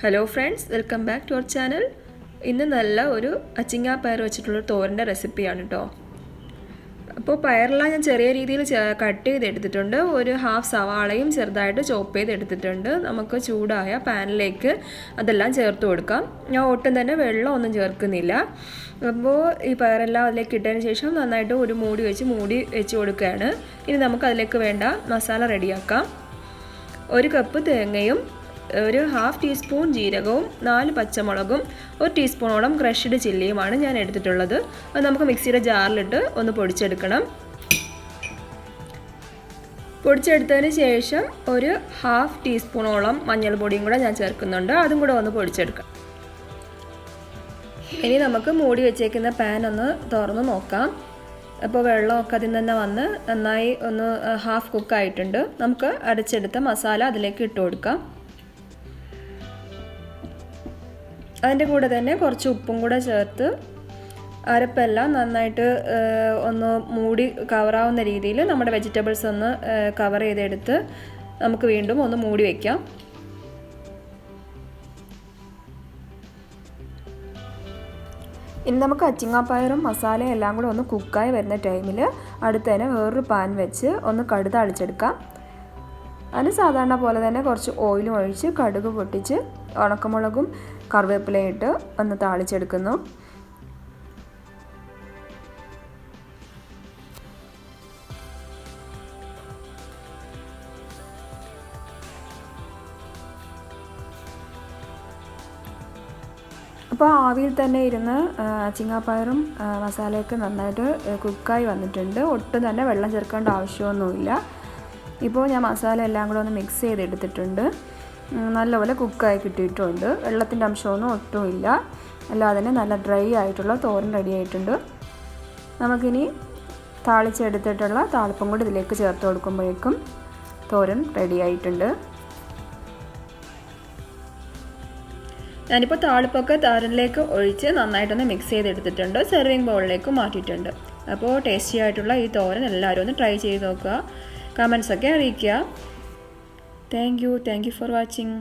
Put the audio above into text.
Hello friends, welcome back to our channel. ഇന്ന് നല്ല ഒരു അച്ചിങ്ങ പയർ വെച്ചിട്ടുള്ള തോരൻ്റെ റെസിപ്പിയാണ് ട്ടോ. അപ്പോൾ പയറെല്ലാം ഞാൻ ചെറിയ രീതിയിൽ കട്ട് ചെയ്ത് എടുത്തിട്ടുണ്ട്. ഒരു ഹാഫ് സവാളയും ചെറുതായിട്ട് ചോപ്പ് ചെയ്ത് എടുത്തിട്ടുണ്ട്. നമുക്ക് ചൂടായ പാനിലേക്ക് അതെല്ലാം ചേർത്ത് കൊടുക്കാം. ഞാൻ ഒട്ടും തന്നെ വെള്ളം ഒന്നും ചേർക്കുന്നില്ല. അപ്പോൾ ഈ പയറെല്ലാം അതിലേക്ക് ഇട്ടതിന് ശേഷം നന്നായിട്ട് ഒരു മൂടി വെച്ച് കൊടുക്കുകയാണ്. ഇനി നമുക്ക് അതിലേക്ക് വേണ്ട മസാല റെഡിയാക്കാം. 1 കപ്പ് തേങ്ങയും ഒരു ഹാഫ് ടീസ്പൂൺ ജീരകവും 4 പച്ചമുളകും 1 ടീസ്പൂണോളം ക്രഷ്ഡ് ചില്ലിയുമാണ് ഞാൻ എടുത്തിട്ടുള്ളത്. അത് നമുക്ക് മിക്സിയുടെ ജാറിലിട്ട് ഒന്ന് പൊടിച്ചെടുക്കണം. പൊടിച്ചെടുത്തതിന് ശേഷം ഒരു ഹാഫ് ടീസ്പൂണോളം മഞ്ഞൾപ്പൊടിയും കൂടെ ഞാൻ ചേർക്കുന്നുണ്ട്. അതും കൂടെ ഒന്ന് പൊടിച്ചെടുക്കാം. ഇനി നമുക്ക് മൂടി വെച്ചേക്കുന്ന പാൻ ഒന്ന് തുറന്ന് നോക്കാം. അപ്പോൾ വെള്ളമൊക്കെ അതിൽ തന്നെ വന്ന് നന്നായി ഒന്ന് ഹാഫ് കുക്കായിട്ടുണ്ട്. നമുക്ക് അരച്ചെടുത്ത മസാല അതിലേക്ക് ഇട്ട് കൊടുക്കാം. അതിൻ്റെ കൂടെ തന്നെ കുറച്ച് ഉപ്പും കൂടെ ചേർത്ത് അരപ്പെല്ലാം നന്നായിട്ട് ഒന്ന് മൂടി കവറാവുന്ന രീതിയിൽ നമ്മുടെ വെജിറ്റബിൾസ് ഒന്ന് കവർ ചെയ്തെടുത്ത് നമുക്ക് വീണ്ടും ഒന്ന് മൂടി വയ്ക്കാം. ഇനി നമുക്ക് അച്ചിങ്ങാപ്പയറും മസാലയും എല്ലാം കൂടെ ഒന്ന് കുക്കായി വരുന്ന ടൈമിൽ അടുത്ത് തന്നെ വേറൊരു പാൻ വെച്ച് ഒന്ന് കടുക് താളിച്ചെടുക്കാം. അതിന് സാധാരണ പോലെ തന്നെ കുറച്ച് ഓയിലും ഒഴിച്ച് കടുക് പൊട്ടിച്ച് ഉണക്കമുളകും കറിവേപ്പിലയും ഇട്ട് ഒന്ന് താളിച്ചെടുക്കുന്നു. അപ്പോൾ ആവിയിൽ തന്നെ ഇരുന്ന് അച്ചിങ്ങാപ്പയറും മസാലയൊക്കെ നന്നായിട്ട് കുക്കായി വന്നിട്ടുണ്ട്. ഒട്ടും തന്നെ വെള്ളം ചേർക്കേണ്ട ആവശ്യമൊന്നുമില്ല. ഇപ്പോൾ ഞാൻ മസാല എല്ലാം കൂടെ ഒന്ന് മിക്സ് ചെയ്തെടുത്തിട്ടുണ്ട്. നല്ലപോലെ കുക്കായി കിട്ടിയിട്ടുണ്ട്. വെള്ളത്തിൻ്റെ അംശമൊന്നും ഒട്ടുമില്ല. അല്ലാതെ തന്നെ നല്ല ഡ്രൈ ആയിട്ടുള്ള തോരൻ റെഡി ആയിട്ടുണ്ട്. നമുക്കിനി താളിച്ചെടുത്തിട്ടുള്ള താളിപ്പും കൂടി ഇതിലേക്ക് ചേർത്ത് കൊടുക്കുമ്പോഴേക്കും തോരൻ റെഡി ആയിട്ടുണ്ട്. ഞാനിപ്പോൾ താളിപ്പൊക്കെ തോരനിലേക്ക് ഒഴിച്ച് നന്നായിട്ടൊന്ന് മിക്സ് ചെയ്തെടുത്തിട്ടുണ്ട്. സെർവിങ് ബൗളിലേക്ക് മാറ്റിയിട്ടുണ്ട്. അപ്പോൾ ടേസ്റ്റി ആയിട്ടുള്ള ഈ തോരൻ എല്ലാവരും ഒന്ന് ട്രൈ ചെയ്ത് നോക്കുക. കമൻസൊക്കെ അറിയിക്കുക. Thank you for watching.